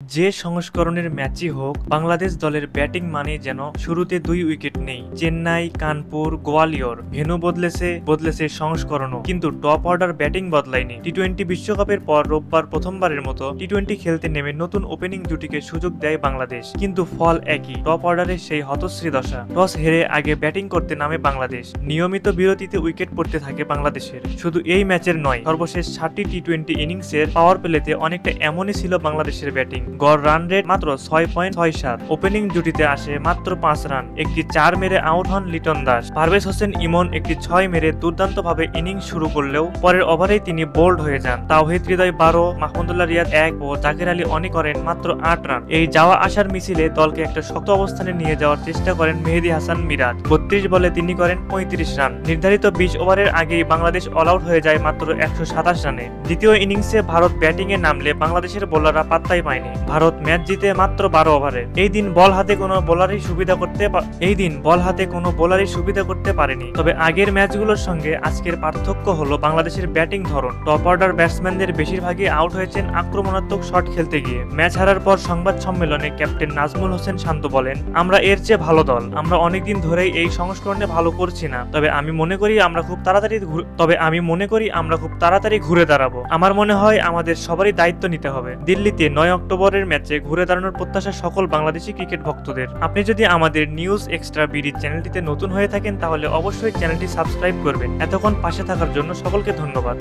যে সংস্করণের ম্যাচই হোক, বাংলাদেশ দলের ব্যাটিং মানে যেন শুরুতে 2 উইকেট নেই। চেন্নাই, কানপুর, গোয়ালিয়র ভেন্যু বদলেছে সংস্করণও, কিন্তু টপ অর্ডার ব্যাটিং বদলায়নি। টি-20 বিশ্বকাপের পর রোববার প্রথমবারের মতো টি-20 খেলতে নেমে নতুন ওপেনিং জুটিকে সুযোগ দেয় বাংলাদেশ, কিন্তু ফল একই, টপ অর্ডারে সেই হতশ্রী দশা। টস হেরে আগে ব্যাটিং করতে নামে বাংলাদেশ। নিয়মিত বিরতিতে উইকেট পড়তে থাকে বাংলাদেশের। শুধু এই ম্যাচের নয়, সর্বশেষ 7টি টি-20 ইনিংসের পাওয়ার প্লেতে অনেকটা এমনই ছিল বাংলাদেশের ব্যাটিং। গড় রান রেট মাত্র 6.67। ওপেনিং জুটিতে আসে মাত্র 5 রান। একটি 4 মেরে আউট হন লিটন দাস। পারভেজ হোসেন ইমন একটি 6 মেরে দুর্দান্তভাবে ইনিংস শুরু করলেও পরের ওভারেই তিনি বোল্ড হয়ে যান। তাওহিদ হৃদয় 12, মাহমুদুল্লাহ রিয়াদ 1 ও জাকির আলী অনি করেন মাত্র 8 রান। এই যাওয়া আসার মিছিলে দলকে একটা শক্ত অবস্থানে নিয়ে যাওয়ার চেষ্টা করেন মেহেদী হাসান মিরাজ। 32 বলে তিনি করেন 35 রান। নির্ধারিত 20 ওভারের আগেই বাংলাদেশ অল আউট হয়ে যায় মাত্র 127 রানে। দ্বিতীয় ইনিংসে ভারত ব্যাটিং এ নামলে বাংলাদেশের বোলাররা পাত্তাই পায়নি। ভারত ম্যাচ জিতে মাত্র 12 ওভারে। এই দিন বল হাতে কোনো বোলারই সুবিধা করতে পারেনি। তবে আগের ম্যাচগুলোর সঙ্গে আজকের পার্থক্য হলো বাংলাদেশের ব্যাটিং ধরন। টপ অর্ডার ব্যাটসম্যানদের বেশিরভাগই আউট হয়েছেন আক্রমণাত্মক শট খেলতে গিয়ে। ম্যাচ হারার পর সংবাদ সম্মেলনে ক্যাপ্টেন নাজমুল হোসেন শান্ত বলেন, আমরা এর চেয়ে ভালো দল। আমরা অনেকদিন ধরেই এই সংস্করণে ভালো করছি না। তবে আমি মনে করি আমরা খুব তাড়াতাড়ি ঘুরে দাঁড়াবো। আমার মনে হয় আমাদের সবারই দায়িত্ব নিতে হবে। দিল্লিতে 9 অক্টোবরের ম্যাচে ঘুরে দাঁড়ানোর প্রত্যাশা সকল বাংলাদেশি ক্রিকেট ভক্তদের। আপনি যদি আমাদের নিউজ এক্সট্রা বিডি চ্যানেলটিতে নতুন হয়ে থাকেন, তাহলে অবশ্যই চ্যানেলটি সাবস্ক্রাইব করবেন। এতক্ষণ পাশে থাকার জন্য সকলকে ধন্যবাদ।